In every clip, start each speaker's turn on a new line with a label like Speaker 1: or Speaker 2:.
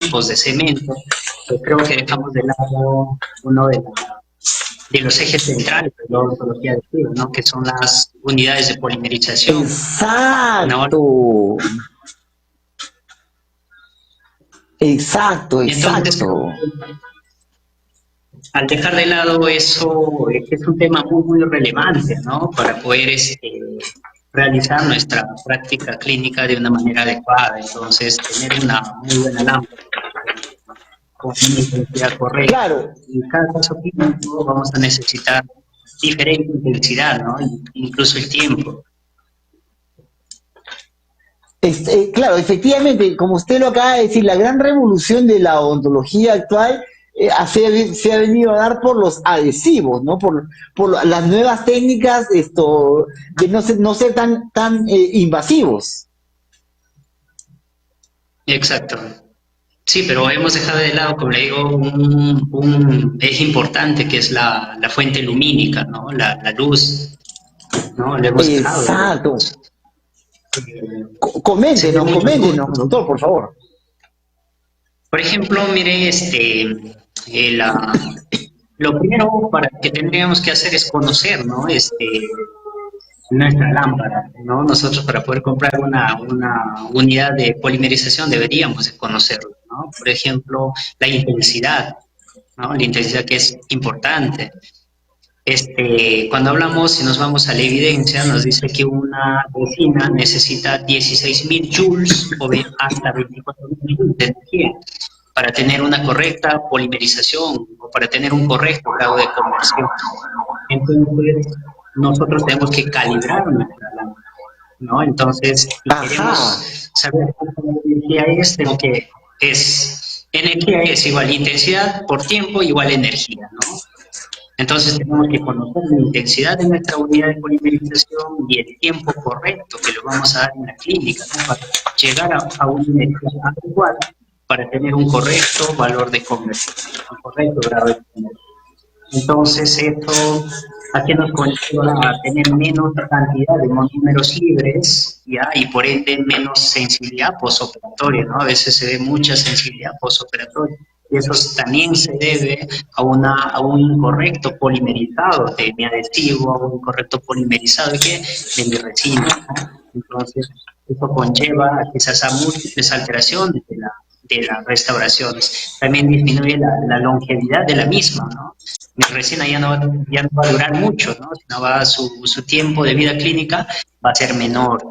Speaker 1: tipos de cemento, pero creo que dejamos de lado uno de los ejes centrales de la odontología de fluido, ¿no? Que son las unidades de polimerización. ¿No?
Speaker 2: Exacto. Exacto,
Speaker 1: Entonces,
Speaker 2: exacto.
Speaker 1: al dejar de lado eso, es un tema muy, muy relevante, ¿no? Para poder realizar nuestra práctica clínica de una manera adecuada. Entonces, tener una muy buena lámpara con una intensidad correcta.
Speaker 2: Claro,
Speaker 1: En cada caso clínico vamos a necesitar diferente intensidad, ¿no? Incluso el tiempo.
Speaker 2: claro, efectivamente, como usted lo acaba de decir, la gran revolución de la odontología actual se ha venido a dar por los adhesivos, ¿no? Por las nuevas técnicas de no ser tan invasivos.
Speaker 1: Exacto. Sí, pero hemos dejado de lado, como le digo, un eje importante que es la fuente lumínica, ¿no? La luz, ¿no? Lo hemos dejado de ver.
Speaker 2: Exacto.
Speaker 1: Se ve mucho
Speaker 2: Coméntenos,
Speaker 1: gusto.
Speaker 2: doctor, por favor.
Speaker 1: Por ejemplo, mire, eh, la, lo primero para que tendríamos que hacer es conocer, ¿no? Nuestra lámpara, ¿no? Nosotros para poder comprar una unidad de polimerización deberíamos de conocerlo, ¿no? Por ejemplo, la intensidad, ¿no? La intensidad que es importante. Cuando hablamos, si nos vamos a la evidencia, nos dice que una bocina necesita 16.000 joules o hasta 24.000 joules de energía para tener una correcta polimerización o para tener un correcto grado de conversión. Entonces, nosotros tenemos que calibrar nuestra lámpara, ¿no? Entonces, si
Speaker 2: Ajá.
Speaker 1: queremos saber cuánta energía energía es igual intensidad por tiempo igual energía, ¿no? Entonces tenemos que conocer la intensidad de nuestra unidad de polimerización y el tiempo correcto que lo vamos a dar en la clínica, ¿no? Para llegar a una energía adecuada para tener un correcto valor de conversión, un correcto grado de conversión. Entonces, esto aquí nos conlleva a tener menos cantidad de monómeros libres, ¿ya? Y por ende menos sensibilidad posoperatoria, ¿no? A veces se ve mucha sensibilidad posoperatoria. Y eso también se debe a un incorrecto polimerizado de mi adhesivo, a un incorrecto polimerizado de mi resina, ¿no? Entonces, eso conlleva quizás a múltiples alteraciones de las restauraciones. También disminuye la longevidad de la misma, ¿no? Mi resina ya no va a durar mucho, ¿no? Sino su tiempo de vida clínica va a ser menor.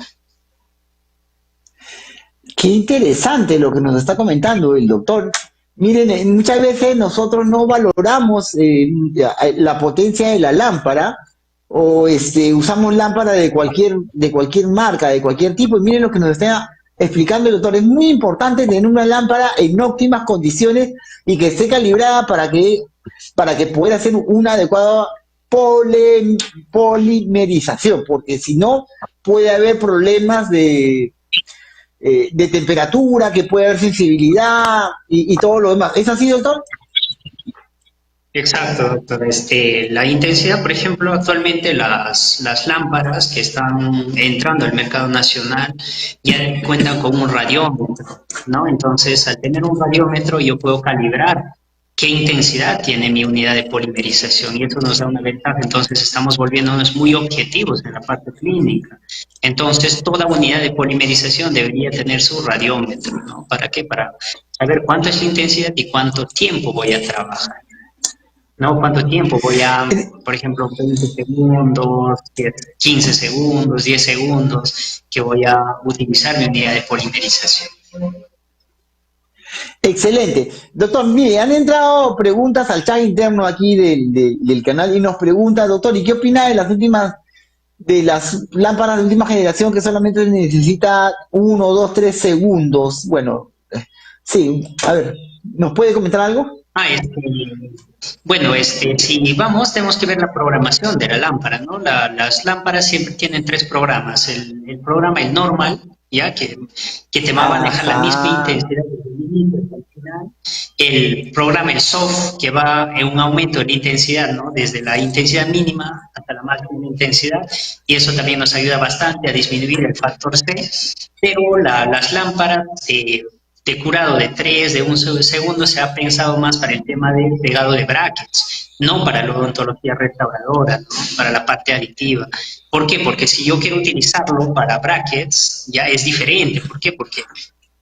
Speaker 2: Qué interesante lo que nos está comentando el doctor. Miren, muchas veces nosotros no valoramos la potencia de la lámpara o usamos lámpara de cualquier marca, de cualquier tipo. Y miren lo que nos está explicando el doctor. Es muy importante tener una lámpara en óptimas condiciones y que esté calibrada para que pueda hacer una adecuada polimerización, porque si no puede haber problemas de temperatura, que puede haber sensibilidad y todo lo demás. ¿Es así, doctor?
Speaker 1: Exacto, doctor. La intensidad, por ejemplo, actualmente las lámparas que están entrando al mercado nacional ya cuentan con un radiómetro, ¿no? Entonces, al tener un radiómetro, yo puedo calibrar qué intensidad tiene mi unidad de polimerización y eso nos da una ventaja. Entonces, estamos volviéndonos muy objetivos en la parte clínica. Entonces, toda unidad de polimerización debería tener su radiómetro, ¿no? ¿Para qué? Para saber cuánto es la intensidad y cuánto tiempo voy a trabajar. ¿No? ¿Cuánto tiempo voy por ejemplo, 20 segundos, 15 segundos, 10 segundos, que voy a utilizar mi unidad de polimerización?
Speaker 2: Excelente. Doctor, mire, han entrado preguntas al chat interno aquí del canal y nos pregunta, doctor, ¿y qué opina de las lámparas de última generación que solamente necesita 1, 2, 3 segundos? Bueno, sí, a ver, ¿nos puede comentar algo?
Speaker 1: Bueno, si vamos, tenemos que ver la programación de la lámpara, ¿no? Las lámparas siempre tienen tres programas. El programa, el normal, ¿ya? Que te va a manejar la misma
Speaker 2: Ajá.
Speaker 1: intensidad desde el inicio hasta el final. El programa, el soft, que va en un aumento de la intensidad, ¿no? Desde la intensidad mínima hasta la máxima intensidad. Y eso también nos ayuda bastante a disminuir el factor C. Pero las lámparas de curado de 3, de un segundo, se ha pensado más para el tema de pegado de brackets, no para la odontología restauradora, ¿no? Para la parte aditiva. ¿Por qué? Porque si yo quiero utilizarlo para brackets, ya es diferente. ¿Por qué? Porque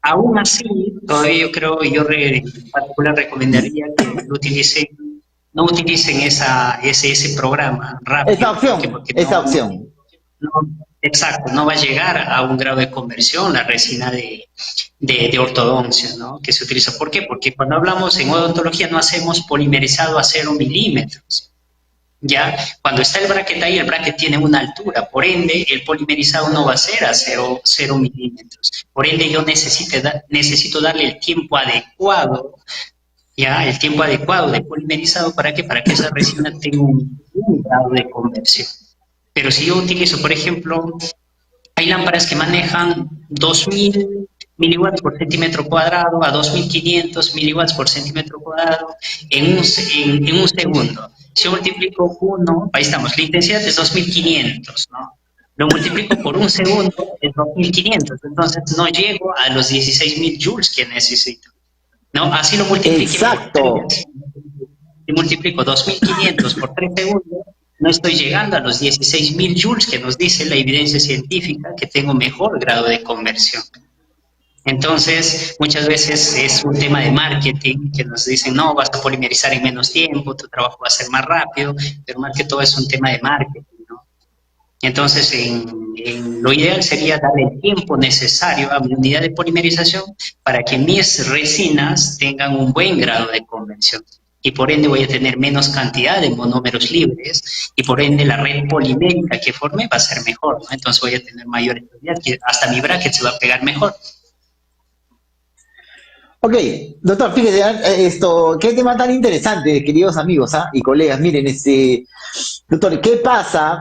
Speaker 1: aún así, todavía yo creo, en particular recomendaría que no utilicen ese programa rápido.
Speaker 2: Esa opción,
Speaker 1: ¿Por qué? Porque
Speaker 2: esa opción.
Speaker 1: no, exacto, no va a llegar a un grado de conversión la resina de ortodoncia, ¿no? Que se utiliza. ¿Por qué? Porque cuando hablamos en odontología no hacemos polimerizado a 0 milímetros. Ya, cuando está el bracket ahí, el bracket tiene una altura, por ende, el polimerizado no va a ser a 0 milímetros. Por ende, yo necesito darle el tiempo adecuado, ya, el tiempo adecuado de polimerizado, ¿para qué? Para que esa resina tenga un grado de conversión. Pero si yo utilizo, por ejemplo, hay lámparas que manejan 2000 miliwatts por centímetro cuadrado a 2500 miliwatts por centímetro cuadrado en un segundo. Si yo multiplico 1, ahí estamos, la intensidad es 2500, ¿no? Lo multiplico por un segundo, es 2500, entonces no llego a los 16.000 joules que necesito, ¿no? Así lo multiplico.
Speaker 2: Exacto.
Speaker 1: Si multiplico 2500 por 3 segundos, no estoy llegando a los 16.000 joules que nos dice la evidencia científica que tengo mejor grado de conversión. Entonces, muchas veces es un tema de marketing que nos dicen, no, vas a polimerizar en menos tiempo, tu trabajo va a ser más rápido, pero más que todo es un tema de marketing, ¿no? Entonces, lo ideal sería darle el tiempo necesario a mi unidad de polimerización para que mis resinas tengan un buen grado de conversión. Y por ende voy a tener menos cantidad de monómeros libres y por ende la red polimérica que forme va a ser mejor, ¿no? Entonces voy a tener mayor estabilidad, que hasta mi bracket se va a pegar mejor.
Speaker 2: Ok, doctor, fíjese, qué tema tan interesante, queridos amigos, y colegas. Miren, doctor, ¿qué pasa?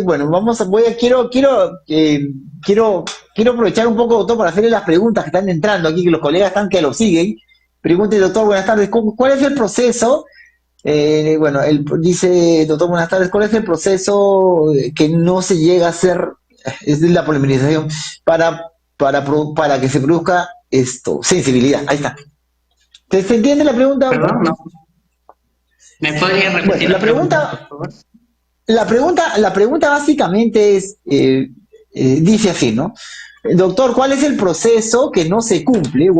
Speaker 2: Bueno, quiero aprovechar un poco, doctor, para hacerle las preguntas que están entrando aquí, que los colegas están que lo siguen. Pregunte, doctor, buenas tardes, ¿cuál es el proceso? Dice, doctor, buenas tardes, ¿cuál es el proceso que no se llega a hacer, es la polimerización, para que se produzca sensibilidad? Ahí está. ¿Se entiende la pregunta?
Speaker 1: Perdón, no. ¿Me podría repetir la pregunta, por favor?
Speaker 2: La pregunta básicamente dice así, ¿no? Doctor, ¿cuál es el proceso que no se cumple?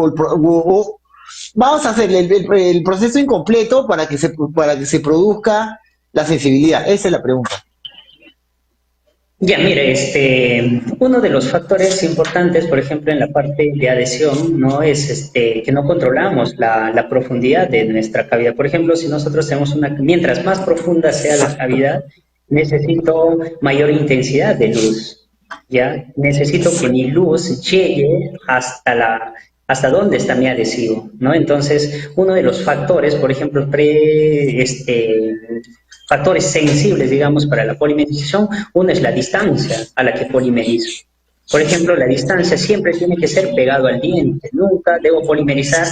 Speaker 2: Vamos a hacer el proceso incompleto para que se produzca la sensibilidad. Esa es la pregunta.
Speaker 1: Ya, mire, uno de los factores importantes, por ejemplo, en la parte de adhesión, ¿no? Es que no controlamos la profundidad de nuestra cavidad. Por ejemplo, si nosotros tenemos mientras más profunda sea la cavidad, necesito mayor intensidad de luz, ¿ya? Necesito que mi luz llegue hasta dónde está mi adhesivo, ¿no? Entonces, uno de los factores, por ejemplo, factores sensibles, digamos, para la polimerización, uno es la distancia a la que polimerizo. Por ejemplo, la distancia siempre tiene que ser pegado al diente. Nunca debo polimerizar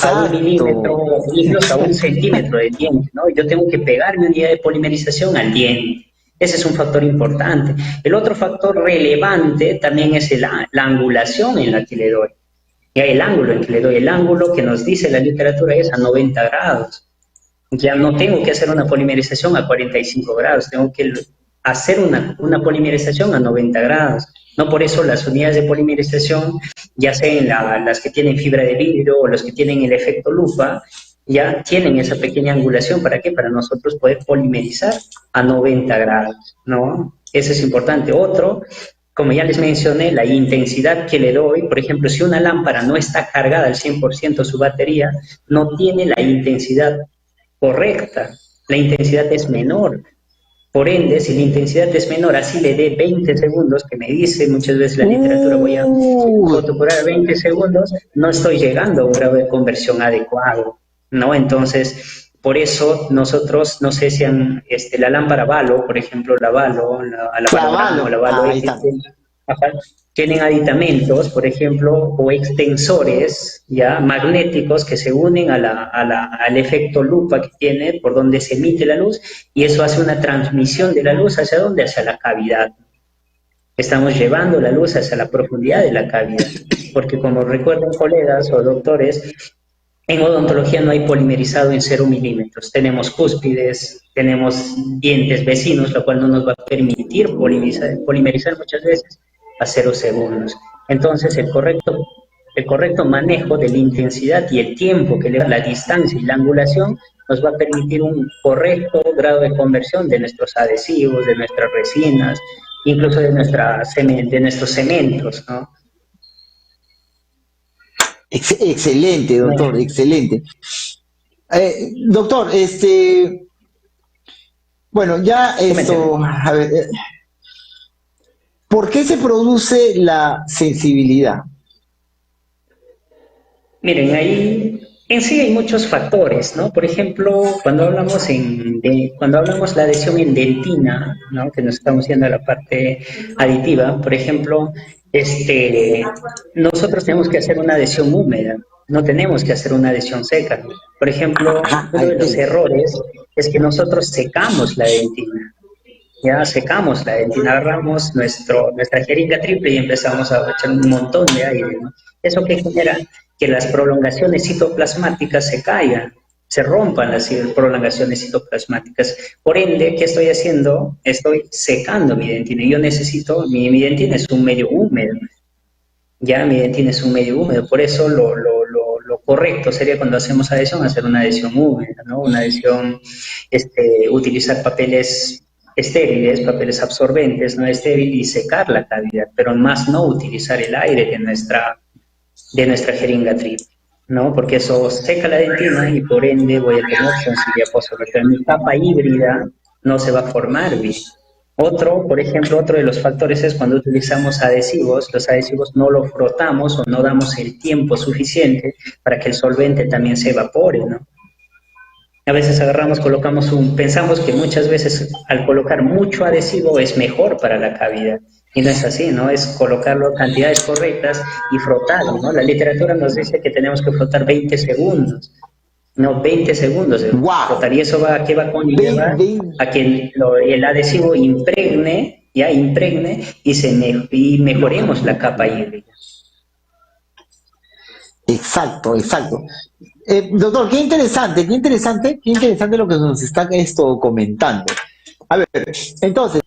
Speaker 1: a 1 milímetro, incluso a 1 centímetro del diente, ¿no? Yo tengo que pegar mi unidad de polimerización al diente. Ese es un factor importante. El otro factor relevante también es la angulación en la que le doy. Ya el ángulo en que le doy, el ángulo que nos dice la literatura es a 90 grados. Ya no tengo que hacer una polimerización a 45 grados, tengo que hacer una polimerización a 90 grados. No por eso las unidades de polimerización, ya sean las que tienen fibra de vidrio o los que tienen el efecto lupa, ya tienen esa pequeña angulación. ¿Para qué? Para nosotros poder polimerizar a 90 grados, ¿no? Eso es importante. Otro, como ya les mencioné, la intensidad que le doy. Por ejemplo, si una lámpara no está cargada al 100% su batería, no tiene la intensidad correcta, la intensidad es menor. Por ende, si la intensidad es menor, así le dé 20 segundos, que me dice muchas veces la literatura, voy a fotocurar 20 segundos, no estoy llegando a un grado de conversión adecuado, ¿no? Entonces, por eso nosotros, no sé si la lámpara Valo, por ejemplo, la Valo tienen aditamentos, por ejemplo, o extensores ya magnéticos que se unen al efecto lupa que tiene por donde se emite la luz, y eso hace una transmisión de la luz ¿hacia dónde? Hacia la cavidad. Estamos llevando la luz hacia la profundidad de la cavidad. porque como recuerdan colegas o doctores, en odontología no hay polimerizado en 0 milímetros. Tenemos cúspides, tenemos dientes vecinos, lo cual no nos va a permitir polimerizar muchas veces a 0 segundos. Entonces, el correcto manejo de la intensidad y el tiempo que le da la distancia y la angulación nos va a permitir un correcto grado de conversión de nuestros adhesivos, de nuestras resinas, incluso de nuestros cementos, ¿no?
Speaker 2: Excelente, doctor, excelente. Doctor, bueno, ya esto, a ver, ¿por qué se produce la sensibilidad?
Speaker 1: Miren, ahí en sí hay muchos factores, ¿no? Por ejemplo, cuando hablamos la adhesión en dentina, ¿no? Que nos estamos yendo a la parte aditiva, por ejemplo, nosotros tenemos que hacer una adhesión húmeda, no tenemos que hacer una adhesión seca. Por ejemplo, uno de los errores es que nosotros secamos la dentina. Ya secamos la dentina, agarramos nuestra jeringa triple y empezamos a echar un montón de aire, ¿no? ¿Eso qué genera? Que las prolongaciones citoplasmáticas se caigan, se rompan las prolongaciones citoplasmáticas. Por ende, ¿qué estoy haciendo? Estoy secando mi dentina. Yo necesito, mi dentina es un medio húmedo. Ya mi dentina es un medio húmedo. Por eso lo correcto sería cuando hacemos adhesión, hacer una adhesión húmeda, ¿no? Una adhesión, utilizar papeles estériles, papeles absorbentes, no estéril, y secar la cavidad, pero más no utilizar el aire de nuestra jeringa triple, ¿no? Porque eso seca la dentina y por ende voy a tener sensibilidad posobronquial. Mi capa híbrida no se va a formar bien. Por ejemplo, otro de los factores es cuando utilizamos adhesivos, los adhesivos no los frotamos o no damos el tiempo suficiente para que el solvente también se evapore, ¿no? A veces pensamos que muchas veces al colocar mucho adhesivo es mejor para la cavidad. Y no es así, ¿no? Es colocarlo a cantidades correctas y frotarlo, ¿no? La literatura nos dice que tenemos que frotar 20 segundos. No, 20 segundos de frotar. Y eso ¿qué va a conllevar? A que el adhesivo impregne y mejoremos la capa híbrida.
Speaker 2: Exacto. Doctor, qué interesante lo que nos está comentando. A ver, entonces,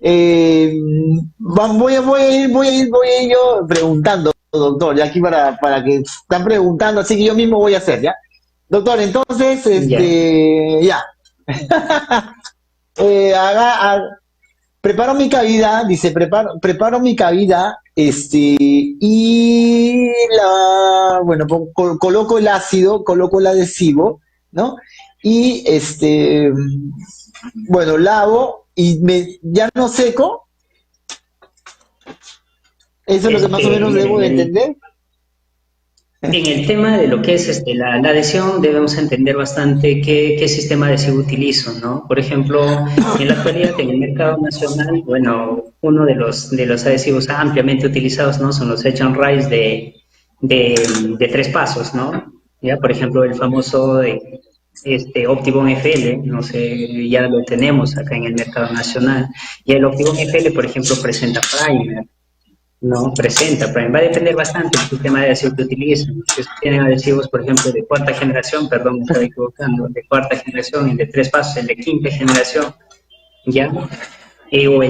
Speaker 2: voy a ir yo preguntando, doctor, ya aquí para que están preguntando, así que yo mismo voy a hacer, ¿ya? Doctor, entonces, ya. Preparo mi cavidad, dice, preparo mi cavidad, y bueno, coloco el ácido, coloco el adhesivo, ¿no? Y bueno, lavo y ya no seco. Eso es lo que más o menos debo de entender.
Speaker 1: En el tema de lo que es la adhesión, debemos entender bastante qué sistema adhesivo utilizo, ¿no? Por ejemplo, en la actualidad en el mercado nacional, bueno, uno de los adhesivos ampliamente utilizados, ¿no? Son los Etch and Rise de 3 pasos, ¿no? Ya, por ejemplo, el famoso Optibond FL, no sé, ya lo tenemos acá en el mercado nacional. Y el Optibond FL, por ejemplo, presenta primer. No presenta, pero va a depender bastante del sistema de adhesivo que utilicen. Si tienen adhesivos, por ejemplo, de 4ª generación, perdón, me estoy equivocando, de 4ª generación, el de 3 pasos, el de 5ª generación, ¿ya? O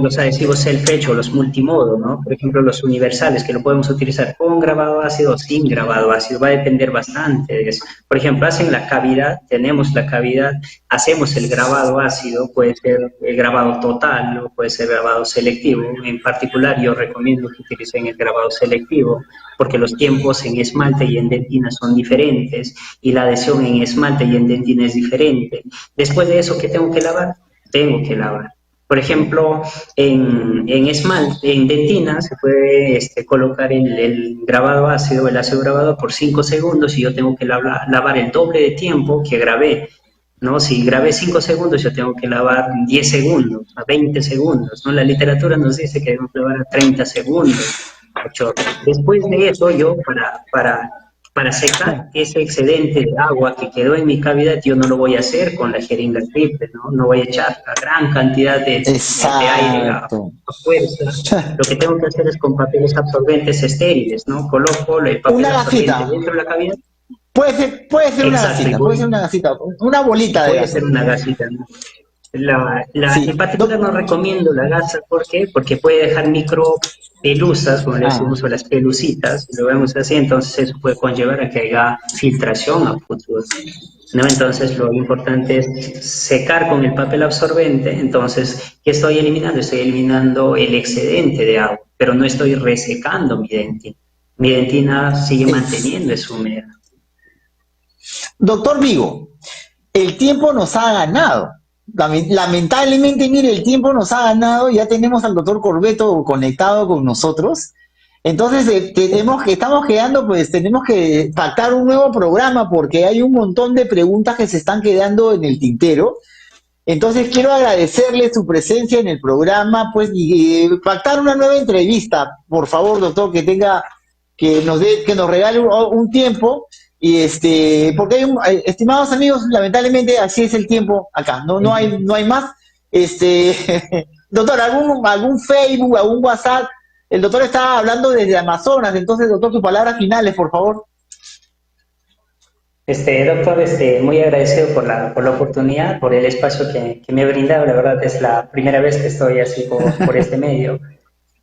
Speaker 1: los adhesivos self-etch o los multimodo, ¿no? Por ejemplo, los universales, que lo podemos utilizar con grabado ácido o sin grabado ácido, va a depender bastante de eso. Por ejemplo, tenemos la cavidad, hacemos el grabado ácido, puede ser el grabado total o puede ser grabado selectivo. En particular, yo recomiendo que utilicen el grabado selectivo, porque los tiempos en esmalte y en dentina son diferentes, y la adhesión en esmalte y en dentina es diferente. Después de eso, ¿qué tengo que lavar? Tengo que lavar. Por ejemplo, en dentina se puede colocar el grabado ácido, el ácido grabado por 5 segundos y yo tengo que lavar el doble de tiempo que grabé, ¿no? Si grabé 5 segundos, yo tengo que lavar 10 segundos, a 20 segundos, ¿no? La literatura nos dice que debemos lavar a 30 segundos. Después de eso, yo para para secar ese excedente de agua que quedó en mi cavidad, yo no lo voy a hacer con la jeringa triple, ¿no? No voy a echar la gran cantidad de aire a fuerza. Lo que tengo que hacer es con papeles absorbentes estériles, ¿no? Coloco el papel absorbente dentro de la cavidad.
Speaker 2: Puede ser una gasita, una bolita de
Speaker 1: gas. Puede ser una gasita, ¿no? En particular no recomiendo la gasa, ¿por qué? Porque puede dejar micro pelusas, como le decimos, o las pelucitas, lo vemos así, entonces eso puede conllevar a que haya filtración a futuro, ¿no? Entonces lo importante es secar con el papel absorbente. Entonces, ¿qué estoy eliminando? Estoy eliminando el excedente de agua, pero no estoy resecando mi dentina. Mi dentina sigue manteniendo esa humedad.
Speaker 2: Doctor Vigo, el tiempo nos ha ganado. Lamentablemente, mire, el tiempo nos ha ganado, ya tenemos al doctor Corbeto conectado con nosotros, entonces tenemos que pactar un nuevo programa porque hay un montón de preguntas que se están quedando en el tintero. Entonces quiero agradecerle su presencia en el programa, pues, y pactar una nueva entrevista, por favor, doctor, que nos regale un tiempo. Y porque estimados amigos, lamentablemente así es el tiempo acá, no hay más. Doctor, algún Facebook, algún WhatsApp. El doctor estaba hablando desde Amazonas, entonces, doctor, sus palabras finales, por favor.
Speaker 1: Doctor, muy agradecido por la oportunidad, por el espacio que me ha brindado. La verdad es la primera vez que estoy así por este medio.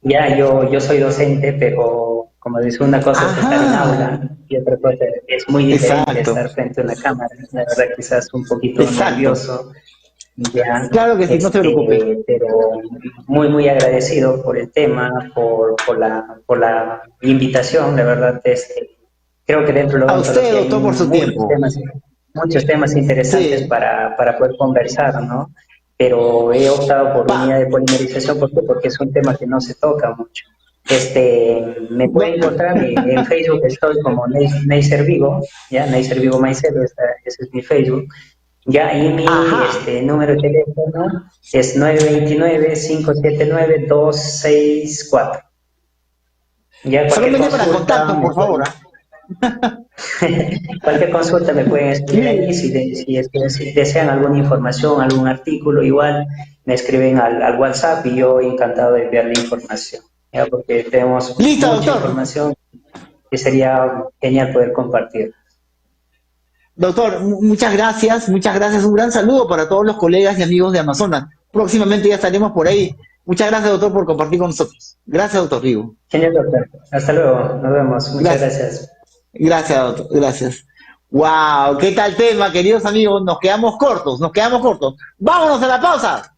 Speaker 1: Ya, yo soy docente, pero como dice, una cosa es estar en aula y otra cosa es muy diferente estar frente a una cámara. La verdad, quizás un poquito nervioso. Ya,
Speaker 2: claro que sí, no se preocupe.
Speaker 1: Pero muy, muy agradecido por el tema, por la invitación. La verdad, creo que dentro de
Speaker 2: a usted, doctor, por su tiempo.
Speaker 1: Muchos temas interesantes para poder conversar, ¿no? Pero he optado por la unidad de polimerización porque es un tema que no se toca mucho. Me pueden encontrar en Facebook, estoy como Neisser Vigo, ya, Neisser Vigo Maicelo, ese es mi Facebook, ya, y mi número de teléfono es 929-579-264. Ya,
Speaker 2: solamente para contacto, por favor.
Speaker 1: Cualquier consulta me pueden escribir ahí, si desean alguna información, algún artículo, igual me escriben al WhatsApp y yo encantado de enviar la información, ¿ya? Porque tenemos mucha información que sería genial poder compartir.
Speaker 2: Doctor, muchas gracias, un gran saludo para todos los colegas y amigos de Amazonas. Próximamente ya estaremos por ahí. Muchas gracias, doctor, por compartir con nosotros. Gracias, doctor Vigo.
Speaker 1: Genial, doctor. Hasta luego, nos vemos. Muchas gracias.
Speaker 2: Gracias, doctor, gracias. Wow, qué tal tema, queridos amigos, nos quedamos cortos. Vámonos a la pausa.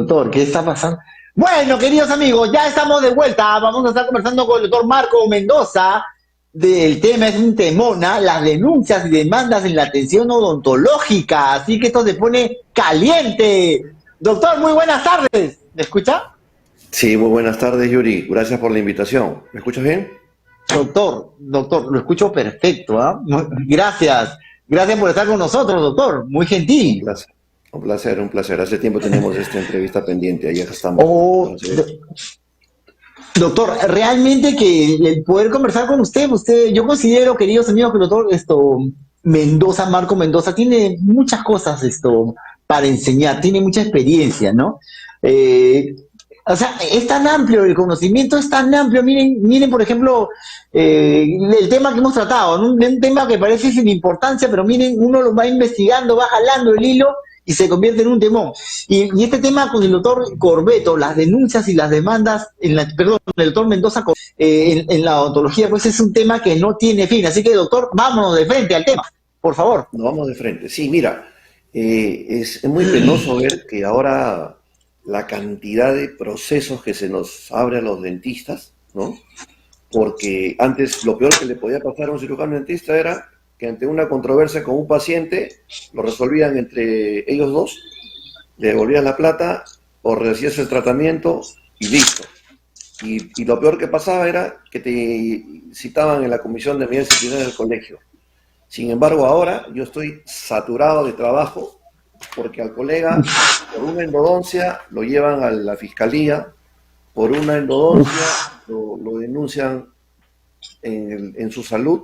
Speaker 2: doctor, ¿qué está pasando? Bueno, queridos amigos, ya estamos de vuelta. Vamos a estar conversando con el doctor Marco Mendoza. Del tema es un temona, las denuncias y demandas en la atención odontológica. Así que esto se pone caliente. Doctor, muy buenas tardes. ¿Me escucha?
Speaker 3: Sí, muy buenas tardes, Yuri. Gracias por la invitación. ¿Me escuchas bien?
Speaker 2: Doctor, lo escucho perfecto, ¿ah? Gracias. Gracias por estar con nosotros, doctor. Muy
Speaker 3: Un
Speaker 2: gentil.
Speaker 3: placer, un placer, un placer. Hace tiempo tenemos esta entrevista pendiente, ahí estamos.
Speaker 2: Oh,
Speaker 3: Entonces,
Speaker 2: doctor, realmente que el poder conversar con usted, yo considero, queridos amigos, que el doctor Mendoza, Marco Mendoza, tiene muchas cosas para enseñar, tiene mucha experiencia, ¿no? Eh, o sea, es tan amplio, el conocimiento es tan amplio. Miren, por ejemplo, el tema que hemos tratado, ¿no? Un tema que parece sin importancia, pero miren, uno lo va investigando, va jalando el hilo y se convierte en un temón. Y este tema con el doctor Corbeto, las denuncias y las demandas, perdón, el doctor Mendoza en la odontología, pues es un tema que no tiene fin. Así que, doctor, vámonos de frente al tema, por favor.
Speaker 3: nos vamos de frente. Sí, mira, es muy penoso ver que ahora la cantidad de procesos que se nos abre a los dentistas, ¿no? Porque antes lo peor que le podía pasar a un cirujano dentista era que ante una controversia con un paciente lo resolvían entre ellos dos, le devolvían la plata o recibías el tratamiento y listo. Y lo peor que pasaba era que te citaban en la comisión de medidas disciplinarias del colegio. Sin embargo, ahora yo estoy saturado de trabajo porque al colega, por una endodoncia, lo llevan a la fiscalía, por una endodoncia lo denuncian en su salud,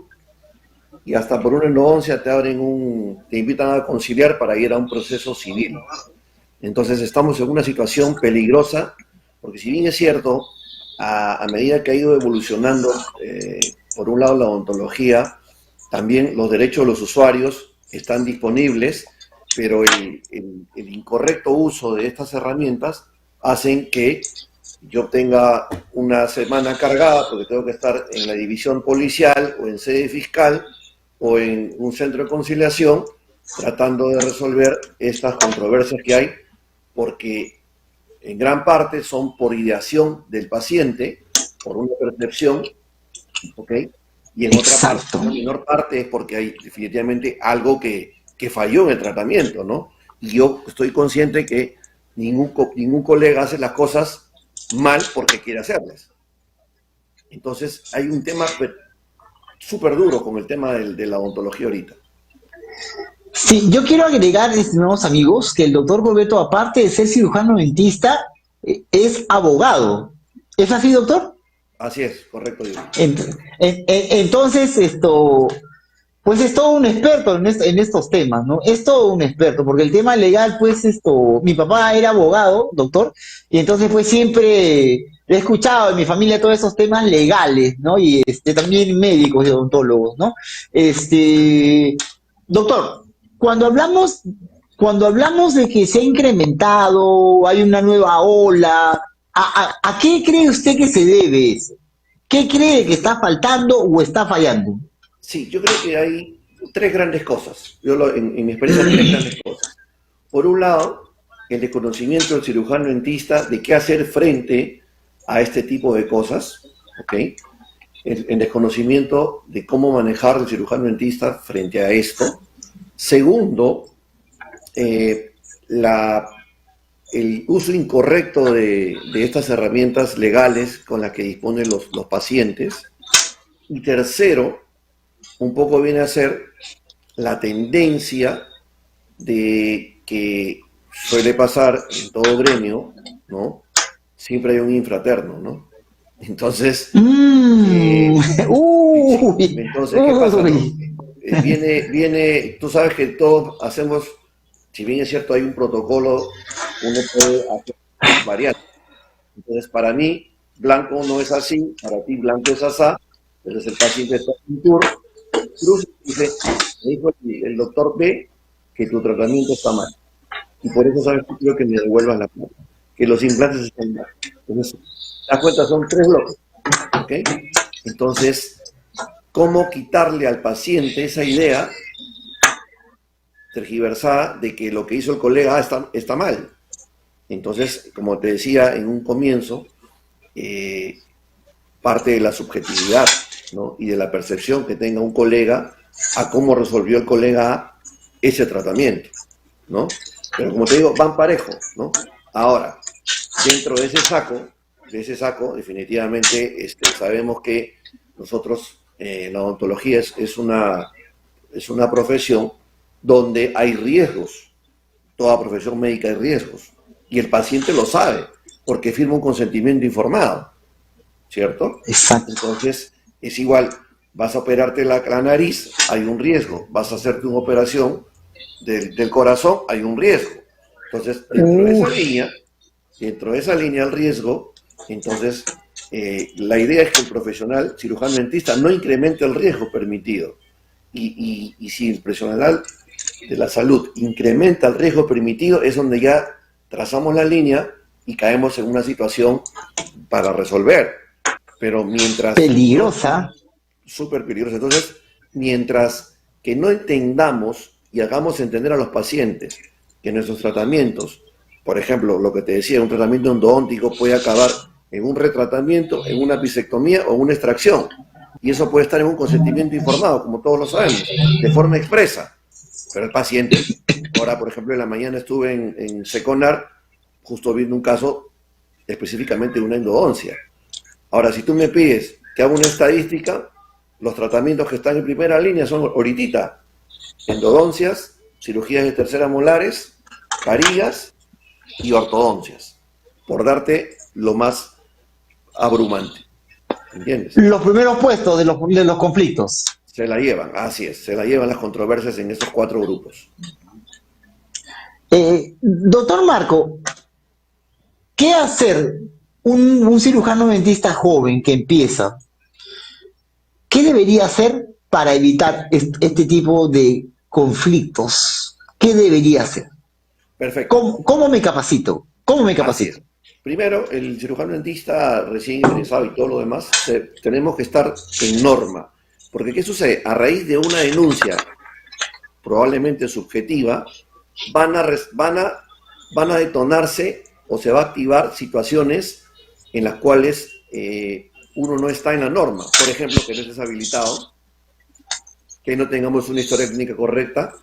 Speaker 3: y hasta por una endodoncia te invitan a conciliar para ir a un proceso civil. Entonces estamos en una situación peligrosa, porque si bien es cierto, a medida que ha ido evolucionando, por un lado la odontología, también los derechos de los usuarios están disponibles, pero el incorrecto uso de estas herramientas hacen que yo tenga una semana cargada porque tengo que estar en la división policial o en sede fiscal o en un centro de conciliación tratando de resolver estas controversias que hay, porque en gran parte son por ideación del paciente, por una percepción, ¿ok? Y en otra parte, en menor parte, es porque hay definitivamente algo que falló en el tratamiento, ¿no? Y yo estoy consciente que ningún colega hace las cosas mal porque quiere hacerlas. Entonces hay un tema súper duro con el tema de la odontología ahorita.
Speaker 2: Sí, yo quiero agregar, estimados amigos, que el doctor Corbeto, aparte de ser cirujano dentista, es abogado. ¿Es así, doctor?
Speaker 3: Así es, correcto.
Speaker 2: Entonces, pues es todo un experto en estos temas, ¿no? Es todo un experto, porque el tema legal, pues mi papá era abogado, doctor, y entonces pues siempre he escuchado en mi familia todos esos temas legales, ¿no? Y también médicos y odontólogos, ¿no? Doctor, cuando hablamos de que se ha incrementado, hay una nueva ola, ¿a qué cree usted que se debe eso? ¿Qué cree que está faltando o está fallando?
Speaker 3: Sí, yo creo que hay tres grandes cosas. En mi experiencia, tres grandes cosas. Por un lado, el desconocimiento del cirujano dentista de qué hacer frente a este tipo de cosas, ¿ok? El desconocimiento de cómo manejar el cirujano dentista frente a esto. Segundo, el uso incorrecto de estas herramientas legales con las que disponen los pacientes. Y tercero, un poco viene a ser la tendencia de que suele pasar en todo gremio, ¿no? Siempre hay un infraterno, ¿no? Entonces, entonces, ¿qué pasa, no? Tú sabes que todos hacemos, si bien es cierto hay un protocolo, uno puede hacer variantes. Entonces, para mí, blanco no es así, para ti blanco es asá, entonces el paciente está en turno, Cruz dice, me dijo el doctor B que tu tratamiento está mal. Y por eso sabes que quiero que me devuelvas la plata. Que los implantes están mal. Entonces, las cuentas son 3 bloques. ¿Ok? Entonces, ¿cómo quitarle al paciente esa idea tergiversada de que lo que hizo el colega está mal? Entonces, como te decía en un comienzo, parte de la subjetividad, ¿no? Y de la percepción que tenga un colega a cómo resolvió el colega A ese tratamiento, ¿no? Pero como te digo, van parejo, ¿no? Ahora, dentro de ese saco, definitivamente sabemos que nosotros, la odontología es una profesión donde hay riesgos. Toda profesión médica hay riesgos. Y el paciente lo sabe, porque firma un consentimiento informado, ¿cierto?
Speaker 2: Exacto.
Speaker 3: Entonces, es igual, vas a operarte la nariz, hay un riesgo. Vas a hacerte una operación del corazón, hay un riesgo. Entonces, dentro de esa línea el riesgo, entonces, la idea es que el profesional cirujano dentista no incremente el riesgo permitido. Y si el profesional de la salud incrementa el riesgo permitido, es donde ya trazamos la línea y caemos en una situación para resolver. Pero mientras...
Speaker 2: Peligrosa.
Speaker 3: Súper peligrosa. Entonces, mientras que no entendamos y hagamos entender a los pacientes que nuestros tratamientos, por ejemplo, lo que te decía, un tratamiento endodóntico puede acabar en un retratamiento, en una bisectomía o una extracción. Y eso puede estar en un consentimiento informado, como todos lo sabemos, de forma expresa. Pero el paciente, ahora por ejemplo en la mañana estuve en Seconar, justo viendo un caso específicamente de una endodoncia. Ahora, si tú me pides que haga una estadística, los tratamientos que están en primera línea son ahorita endodoncias, cirugías de tercera molares, carillas y ortodoncias, por darte lo más abrumante. ¿Entiendes?
Speaker 2: Los primeros puestos de los conflictos.
Speaker 3: Se la llevan, así es, se la llevan las controversias en esos 4 grupos.
Speaker 2: Doctor Marco, ¿qué hacer un cirujano dentista joven que empieza? ¿Qué debería hacer para evitar este tipo de conflictos? ¿Qué debería hacer?
Speaker 3: Perfecto.
Speaker 2: ¿Cómo me capacito? ¿Cómo me capacito?
Speaker 3: Primero, el cirujano dentista recién ingresado y todo lo demás, tenemos que estar en norma. Porque ¿qué sucede? A raíz de una denuncia probablemente subjetiva, van a detonarse o se va a activar situaciones en las cuales uno no está en la norma. Por ejemplo, que no estés habilitado, que no tengamos una historia clínica correcta,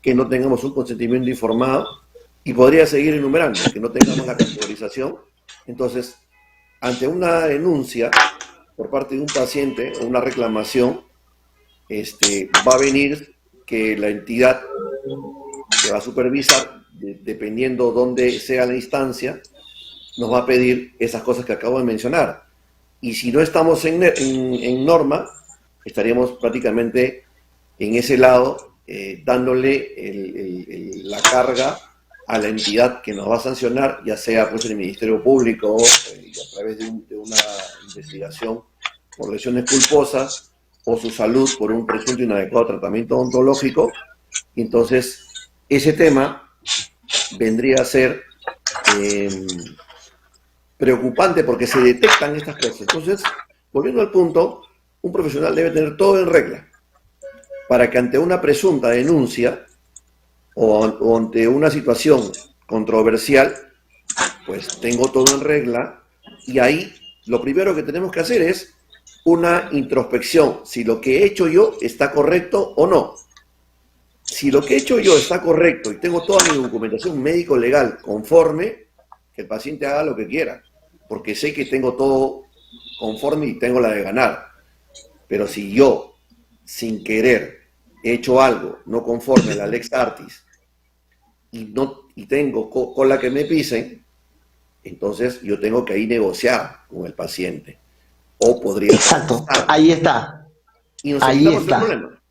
Speaker 3: que no tengamos un consentimiento informado, y podría seguir enumerando, que no tengamos la categorización. Entonces, ante una denuncia por parte de un paciente o una reclamación, va a venir que la entidad que va a supervisar, dependiendo dónde sea la instancia, nos va a pedir esas cosas que acabo de mencionar. Y si no estamos en norma, estaríamos prácticamente en ese lado dándole la carga a la entidad que nos va a sancionar, ya sea pues el Ministerio Público a través de una investigación por lesiones culposas o su salud por un presunto inadecuado tratamiento odontológico. Entonces, ese tema vendría a ser preocupante porque se detectan estas cosas. Entonces, volviendo al punto, un profesional debe tener todo en regla para que ante una presunta denuncia o ante una situación controversial, pues tengo todo en regla, y ahí lo primero que tenemos que hacer es una introspección, si lo que he hecho yo está correcto o no. Si lo que he hecho yo está correcto y tengo toda mi documentación médico-legal conforme, que el paciente haga lo que quiera, porque sé que tengo todo conforme y tengo la de ganar. Pero si yo, sin querer, he hecho algo no conforme a la Lex Artis y tengo cola que me pisen, entonces yo tengo que ahí negociar con el paciente. O podría...
Speaker 2: Exacto, ahí está.
Speaker 3: Y nos evitamos el problema.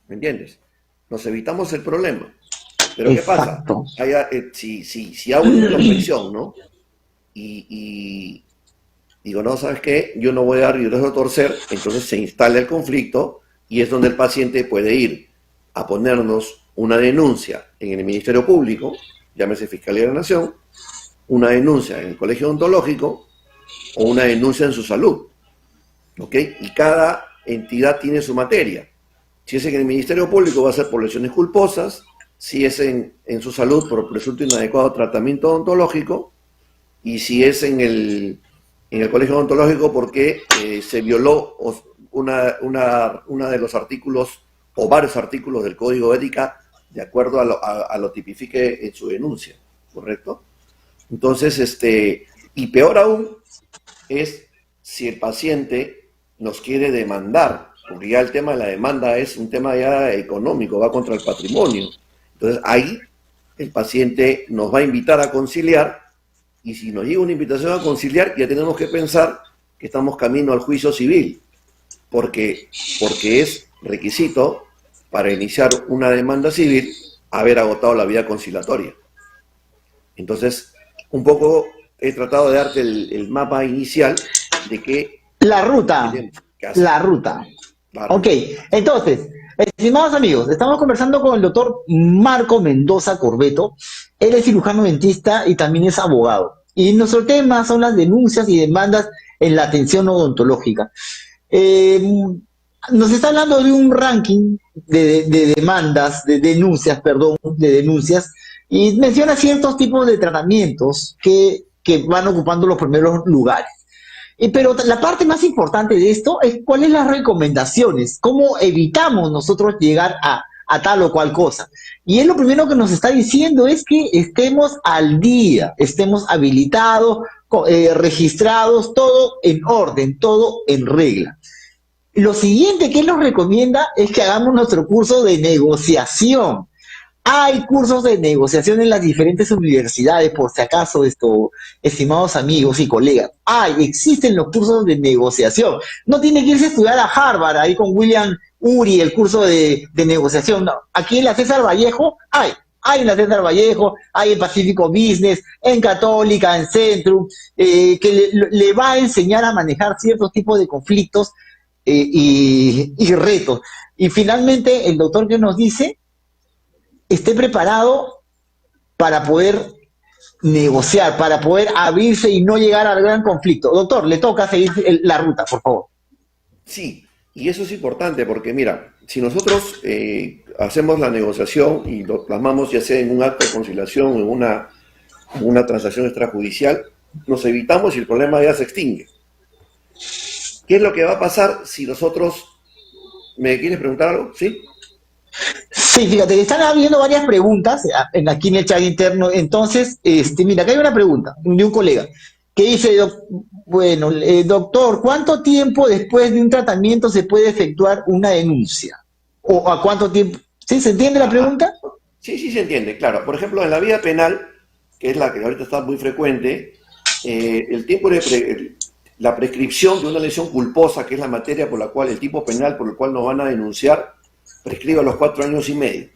Speaker 3: ¿Me entiendes? Nos evitamos el problema. Pero
Speaker 2: Exacto.
Speaker 3: ¿qué pasa? Si hago una introspección, ¿no? Y digo, no, ¿sabes qué? Yo no voy a dar mi brazo a torcer, entonces se instala el conflicto y es donde el paciente puede ir a ponernos una denuncia en el Ministerio Público, llámese Fiscalía de la Nación, una denuncia en el Colegio Odontológico o una denuncia en su salud. ¿Ok? Y cada entidad tiene su materia. Si es en el Ministerio Público va a ser por lesiones culposas, si es en su salud por presunto inadecuado tratamiento odontológico, y si es en el colegio odontológico porque se violó una de los artículos o varios artículos del Código de Ética de acuerdo a lo tipifique en su denuncia, ¿correcto? Entonces, y peor aún es si el paciente nos quiere demandar, porque ya el tema de la demanda es un tema ya económico, va contra el patrimonio. Entonces ahí el paciente nos va a invitar a conciliar, y si nos llega una invitación a conciliar, ya tenemos que pensar que estamos camino al juicio civil, porque es requisito para iniciar una demanda civil haber agotado la vía conciliatoria. Entonces, un poco he tratado de darte el mapa inicial de que...
Speaker 2: La ruta. La ruta. Claro. Ok, entonces, estimados amigos, estamos conversando con el doctor Marco Mendoza Corbeto. Él es cirujano dentista y también es abogado. Y nuestro tema son las denuncias y demandas en la atención odontológica. Nos está hablando de un ranking de demandas, de denuncias, y menciona ciertos tipos de tratamientos que van ocupando los primeros lugares. Pero la parte más importante de esto es cuáles las recomendaciones, cómo evitamos nosotros llegar a tal o cual cosa. Y él lo primero que nos está diciendo es que estemos al día, estemos habilitados, registrados, todo en orden, todo en regla. Lo siguiente que él nos recomienda es que hagamos nuestro curso de negociación. Hay cursos de negociación en las diferentes universidades, por si acaso, estimados amigos y colegas. Existen los cursos de negociación. No tiene que irse a estudiar a Harvard, ahí con William Ury, el curso de negociación. No. Aquí en la César Vallejo hay en la César Vallejo, hay en Pacífico Business, en Católica, en Centrum, que le va a enseñar a manejar ciertos tipos de conflictos y retos. Y finalmente, el doctor que nos dice, esté preparado para poder negociar, para poder abrirse y no llegar al gran conflicto. Doctor, le toca seguir la ruta, por favor.
Speaker 3: Sí, y eso es importante porque, mira, si nosotros hacemos la negociación y lo plasmamos ya sea en un acto de conciliación o en una transacción extrajudicial, nos evitamos y el problema ya se extingue. ¿Qué es lo que va a pasar si nosotros... ¿Me quieres preguntar algo? ¿Sí?
Speaker 2: Sí, fíjate, están habiendo varias preguntas aquí en el chat interno. Entonces, mira, acá hay una pregunta de un colega que dice, doctor, ¿cuánto tiempo después de un tratamiento se puede efectuar una denuncia? ¿O a cuánto tiempo? ¿Sí? ¿Se entiende la pregunta?
Speaker 3: Sí, se entiende, claro. Por ejemplo, en la vía penal, que es la que ahorita está muy frecuente, el tiempo de la prescripción de una lesión culposa, que es la materia por la cual, el tipo penal por el cual nos van a denunciar, prescribe a los 4 años y medio,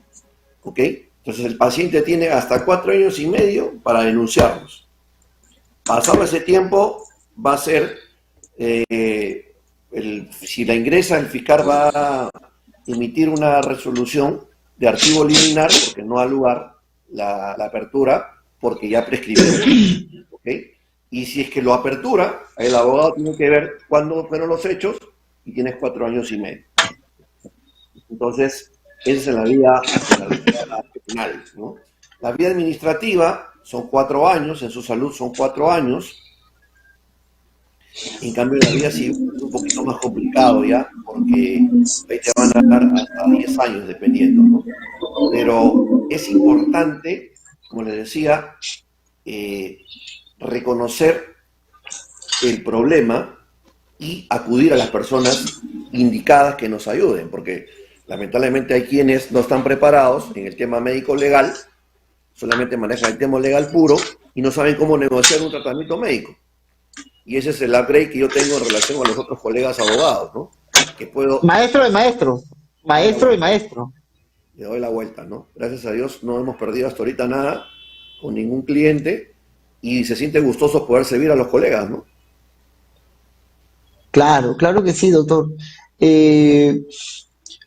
Speaker 3: ¿ok? Entonces el paciente tiene hasta 4 años y medio para denunciarnos. Pasado ese tiempo va a ser, si la ingresa, el fiscal va a emitir una resolución de archivo liminar, porque no da lugar la apertura, porque ya prescribió, ¿ok? Y si es que lo apertura, el abogado tiene que ver cuándo fueron los hechos y tienes 4 años y medio. Entonces, esa es en la vía penal, ¿no? La vía administrativa son 4 años, en su salud son 4 años. En cambio, en la vía civil es un poquito más complicado ya, porque ahí te van a dar hasta 10 años dependiendo, ¿no? Pero es importante, como les decía, reconocer el problema y acudir a las personas indicadas que nos ayuden, porque lamentablemente hay quienes no están preparados en el tema médico legal, solamente manejan el tema legal puro y no saben cómo negociar un tratamiento médico. Y ese es el upgrade que yo tengo en relación a los otros colegas abogados, ¿no? Que puedo...
Speaker 2: Maestro de maestro. Maestro de maestro.
Speaker 3: Le doy la vuelta, ¿no? Gracias a Dios no hemos perdido hasta ahorita nada con ningún cliente y se siente gustoso poder servir a los colegas, ¿no?
Speaker 2: Claro, claro que sí, doctor.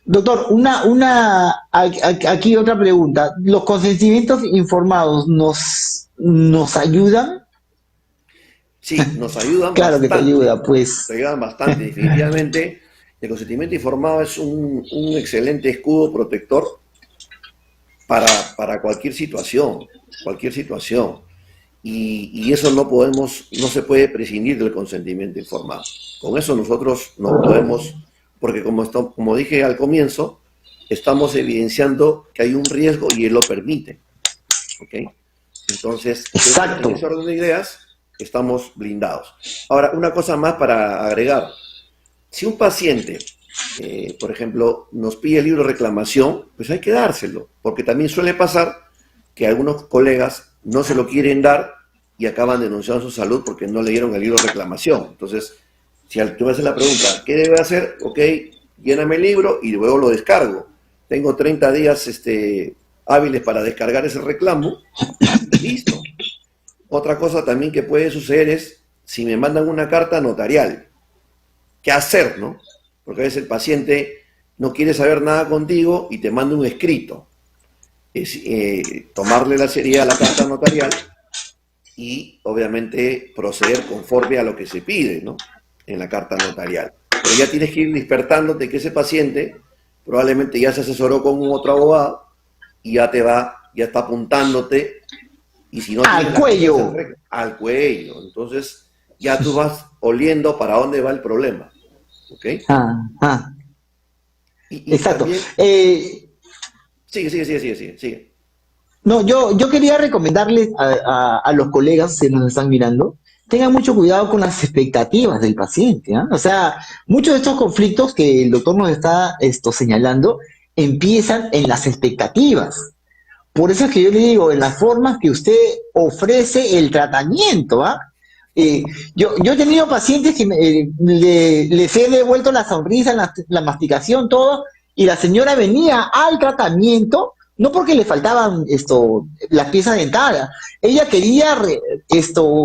Speaker 2: Doctor, aquí otra pregunta. ¿Los consentimientos informados nos ayudan?
Speaker 3: Sí, nos ayudan
Speaker 2: claro
Speaker 3: bastante.
Speaker 2: Que te ayuda, pues.
Speaker 3: Nos ayudan bastante, definitivamente. El consentimiento informado es un excelente escudo protector, para, para cualquier situación, cualquier situación. Y eso no se puede prescindir del consentimiento informado. Con eso nosotros no podemos, porque como dije al comienzo, estamos evidenciando que hay un riesgo y él lo permite. ¿Ok? Entonces,
Speaker 2: Exacto.
Speaker 3: en ese orden de ideas, estamos blindados. Ahora, una cosa más para agregar. Si un paciente, por ejemplo, nos pide el libro de reclamación, pues hay que dárselo, porque también suele pasar que algunos colegas no se lo quieren dar y acaban denunciando su salud porque no leyeron el libro de reclamación. Entonces, si tú me haces la pregunta, ¿qué debe hacer? Ok, lléname el libro y luego lo descargo. Tengo 30 días hábiles para descargar ese reclamo. Listo. Otra cosa también que puede suceder es si me mandan una carta notarial. ¿Qué hacer, no? Porque a veces el paciente no quiere saber nada contigo y te manda un escrito. Es tomarle la seriedad a la carta notarial y obviamente proceder conforme a lo que se pide, ¿no? En la carta notarial. Pero ya tienes que ir despertándote que ese paciente probablemente ya se asesoró con un otro abogado y ya está apuntándote, y si no
Speaker 2: Al cuello.
Speaker 3: al cuello. Entonces ya tú vas oliendo para dónde va el problema. ¿Ok? Y
Speaker 2: Exacto.
Speaker 3: también... Sigue.
Speaker 2: No, yo quería recomendarles a los colegas que nos están mirando, tengan mucho cuidado con las expectativas del paciente, ¿ah? O sea, muchos de estos conflictos que el doctor nos está señalando empiezan en las expectativas. Por eso es que yo le digo, en las formas que usted ofrece el tratamiento, ¿ah? Yo he tenido pacientes que les he devuelto la sonrisa, la masticación, todo, y la señora venía al tratamiento no porque le faltaban las piezas dentales, ella quería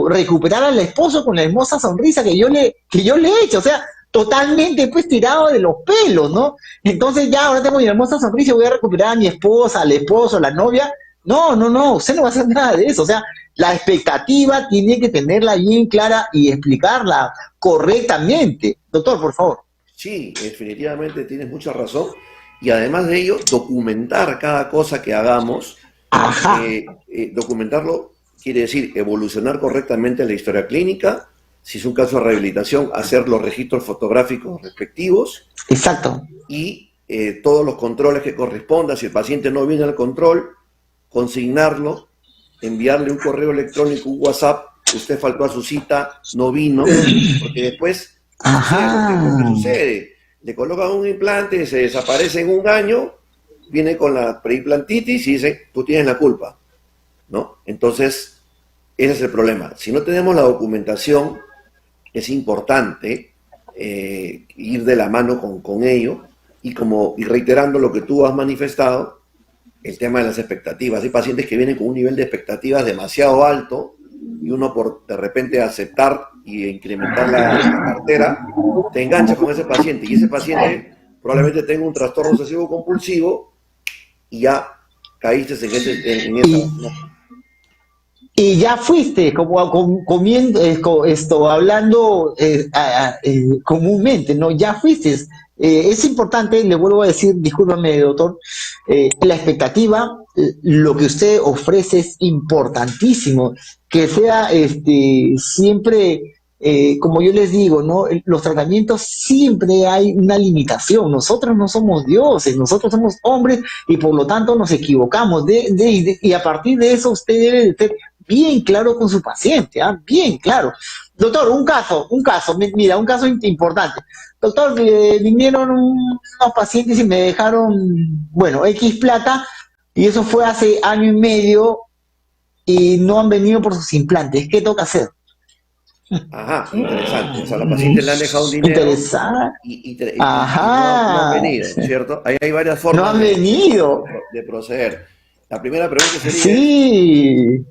Speaker 2: recuperar al esposo con la hermosa sonrisa que yo le he hecho, o sea, totalmente pues tirado de los pelos, ¿no? Entonces ya ahora tengo mi hermosa sonrisa, voy a recuperar a mi esposa, al esposo, a la novia. No, usted no va a hacer nada de eso, o sea, la expectativa tiene que tenerla bien clara y explicarla correctamente. Doctor, por favor.
Speaker 3: Sí, definitivamente tienes mucha razón. Y además de ello, documentar cada cosa que hagamos.
Speaker 2: Ajá.
Speaker 3: Documentarlo quiere decir evolucionar correctamente la historia clínica. Si es un caso de rehabilitación, hacer los registros fotográficos respectivos.
Speaker 2: Exacto.
Speaker 3: Y todos los controles que correspondan. Si el paciente no viene al control, consignarlo, enviarle un correo electrónico, un WhatsApp, usted faltó a su cita, no vino, porque después sucede lo que sucede. Le colocan un implante, se desaparece en un año, viene con la preimplantitis y dice, tú tienes la culpa, ¿no? Entonces, ese es el problema. Si no tenemos la documentación, es importante ir de la mano con ello y reiterando lo que tú has manifestado, el tema de las expectativas. Hay pacientes que vienen con un nivel de expectativas demasiado alto y uno por de repente aceptar y incrementar la cartera, te engancha con ese paciente y ese paciente probablemente tenga un trastorno obsesivo compulsivo y ya caíste en esa. ¿No?
Speaker 2: Y ya fuiste, comiendo, hablando comúnmente, ¿no? Ya fuiste. Es importante, le vuelvo a decir, discúlpame, doctor, la expectativa, lo que usted ofrece es importantísimo, que sea siempre, como yo les digo, ¿no? Los tratamientos siempre hay una limitación. Nosotros no somos dioses, nosotros somos hombres y por lo tanto nos equivocamos. Y a partir de eso usted debe de ser bien claro con su paciente, ¿ah? Bien claro. Doctor, un caso, mira, un caso importante. Doctor, vinieron unos pacientes y me dejaron, bueno, X plata, y eso fue hace año y medio, y no han venido por sus implantes. ¿Qué toca hacer?
Speaker 3: Ajá, interesante. O sea, la paciente le han dejado un dinero
Speaker 2: Interesante.
Speaker 3: y no han
Speaker 2: Ajá.
Speaker 3: venido, ¿cierto? Ahí hay varias
Speaker 2: No
Speaker 3: formas
Speaker 2: han venido.
Speaker 3: de proceder. La primera pregunta sería
Speaker 2: Sí.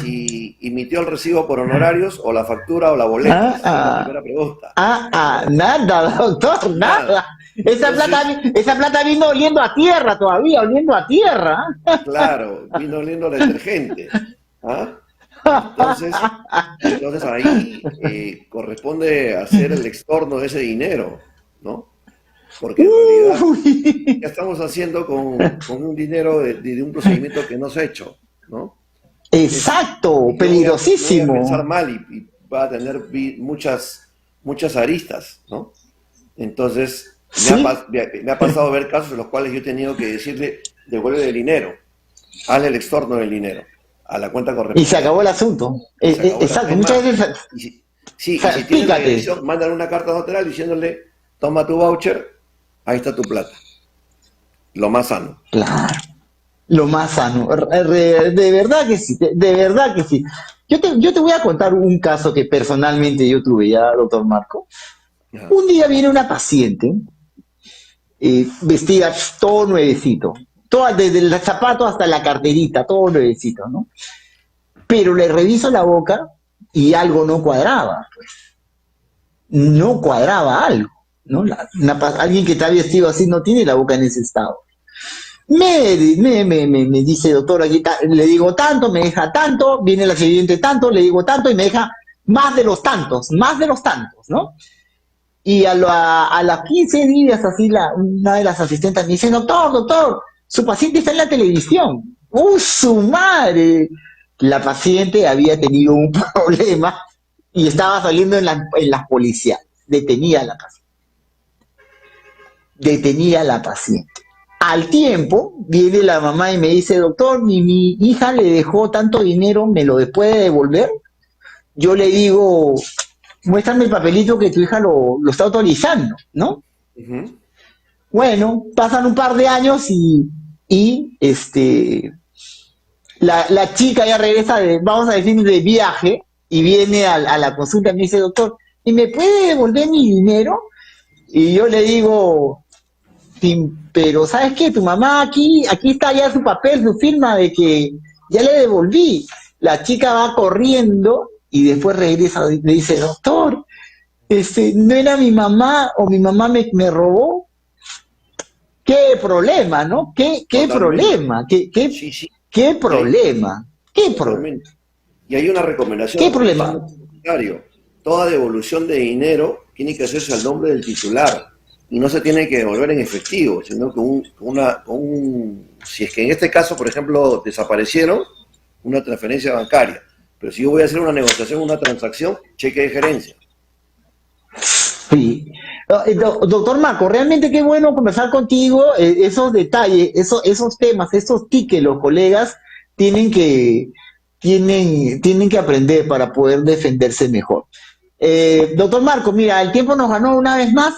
Speaker 3: si emitió el recibo por honorarios o la factura o la boleta. Esa es la primera pregunta.
Speaker 2: Nada, doctor, nada.
Speaker 3: Entonces,
Speaker 2: Esa plata vino oliendo a tierra todavía, oliendo a tierra.
Speaker 3: claro, vino oliendo a detergente. ¿Ah? Entonces ahí corresponde hacer el extorno de ese dinero, ¿no? porque en realidad
Speaker 2: Uy.
Speaker 3: ya estamos haciendo con un dinero de un procedimiento que no se ha hecho, ¿no?
Speaker 2: Exacto,
Speaker 3: Y yo voy a pensar
Speaker 2: peligrosísimo.
Speaker 3: mal y va a tener muchas aristas, ¿no? Entonces,
Speaker 2: ¿Sí?
Speaker 3: me ha pasado a ver casos en los cuales yo he tenido que decirle, devuelve el dinero, hazle el extorno del dinero a la cuenta
Speaker 2: Y se acabó el
Speaker 3: correspondiente
Speaker 2: asunto.
Speaker 3: y se acabó.
Speaker 2: Exacto,
Speaker 3: Es
Speaker 2: muchas
Speaker 3: más,
Speaker 2: veces,
Speaker 3: y si, sí, y si tienen la
Speaker 2: fíjate,
Speaker 3: dirección, mandan una carta notarial diciéndole, toma tu voucher, ahí está tu plata, lo más sano.
Speaker 2: claro, lo más sano. De verdad que sí, de verdad que sí. Yo te voy a contar un caso que personalmente yo tuve ya, doctor Marco.
Speaker 3: Ajá.
Speaker 2: Un día viene una paciente vestida todo nuevecito, toda, desde el zapato hasta la carterita, todo nuevecito, ¿no? Pero le reviso la boca y algo no cuadraba, no cuadraba algo, ¿no? Alguien que está vestido así no tiene la boca en ese estado. Me dice, doctor, aquí le digo tanto, me deja tanto, viene la siguiente tanto, le digo tanto y me deja más de los tantos, ¿no? Y a las 15 días, así, una de las asistentes me dice, doctor, su paciente está en la televisión. Su madre! La paciente había tenido un problema y estaba saliendo en las policías. Detenía a la paciente. Al tiempo, viene la mamá y me dice, doctor, mi hija le dejó tanto dinero, ¿me lo puede devolver? Yo le digo, muéstrame el papelito que tu hija lo está autorizando, ¿no?
Speaker 3: Ujú.
Speaker 2: Bueno, pasan un par de años y la chica ya regresa vamos a decir, de viaje y viene a la consulta y me dice, doctor, ¿y me puede devolver mi dinero? Y yo le digo, sí, pero ¿sabes qué? Tu mamá aquí está ya su papel, su firma de que ya le devolví. La chica va corriendo y después regresa y le dice, doctor, no era mi mamá o mi mamá me robó. Qué problema, ¿no? Qué
Speaker 3: Totalmente.
Speaker 2: problema, qué,
Speaker 3: Sí, sí.
Speaker 2: qué
Speaker 3: Y hay,
Speaker 2: problema,
Speaker 3: totalmente. Y hay una recomendación
Speaker 2: qué
Speaker 3: aprovechando
Speaker 2: problema.
Speaker 3: el comentario. Toda devolución de dinero tiene que hacerse al nombre del titular y no se tiene que devolver en efectivo, sino que si es que en este caso, por ejemplo, desaparecieron, una transferencia bancaria. Pero si yo voy a hacer una negociación, una transacción, cheque de gerencia.
Speaker 2: Sí. Doctor Marco, realmente qué bueno conversar contigo, esos detalles, esos temas, esos tics los colegas tienen que, tienen que aprender para poder defenderse mejor. Doctor Marco, mira, el tiempo nos ganó una vez más,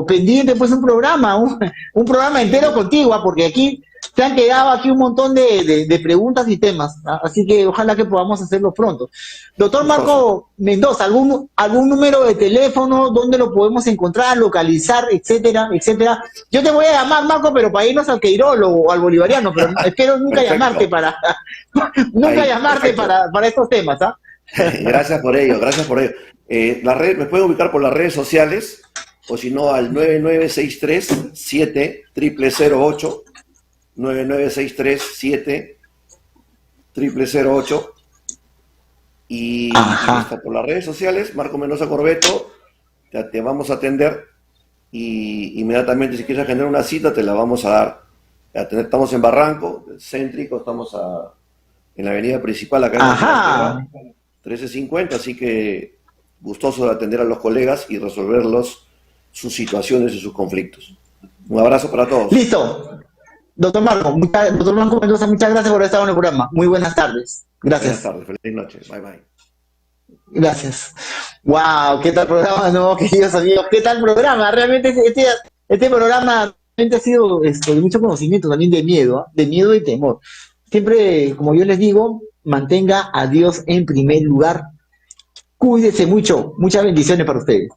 Speaker 2: pendiente pues un programa entero contigo, porque aquí se han quedado aquí un montón de preguntas y temas, ¿ah? Así que ojalá que podamos hacerlo pronto. Doctor
Speaker 3: Gustoso.
Speaker 2: Marco Mendoza, ¿algún número de teléfono donde lo podemos encontrar, localizar, etcétera, etcétera? Yo te voy a llamar, Marco, pero para irnos al Queiroz o al Bolivariano, pero espero nunca llamarte
Speaker 3: Perfecto.
Speaker 2: para nunca
Speaker 3: Ahí,
Speaker 2: llamarte
Speaker 3: perfecto.
Speaker 2: para estos temas, ¿ah?
Speaker 3: Gracias por ello, gracias por ello. Me pueden ubicar por las redes sociales o si no al 9963 7 9963 7 ocho y
Speaker 2: Ajá.
Speaker 3: listo, por las redes sociales, Marco Mendoza Corbeto, te vamos a atender y inmediatamente si quieres agendar una cita te la vamos a dar. Estamos en Barranco, céntrico, en la avenida principal acá en la ciudad
Speaker 2: Ajá.
Speaker 3: Sierra, 1350, así que gustoso de atender a los colegas y resolverlos sus situaciones y sus conflictos. Un abrazo para todos.
Speaker 2: Listo. Doctor Marco Mendoza, muchas gracias por haber estado en el programa. Muy buenas tardes.
Speaker 3: Buenas
Speaker 2: Gracias.
Speaker 3: tardes, feliz noche. Bye bye.
Speaker 2: Gracias. Wow, ¿qué tal programa, no, queridos amigos? ¿Qué tal programa? Realmente este programa realmente ha sido de mucho conocimiento, también de miedo, ¿ah? De miedo y temor. Siempre, como yo les digo, mantenga a Dios en primer lugar. Cuídese mucho. Muchas bendiciones para ustedes.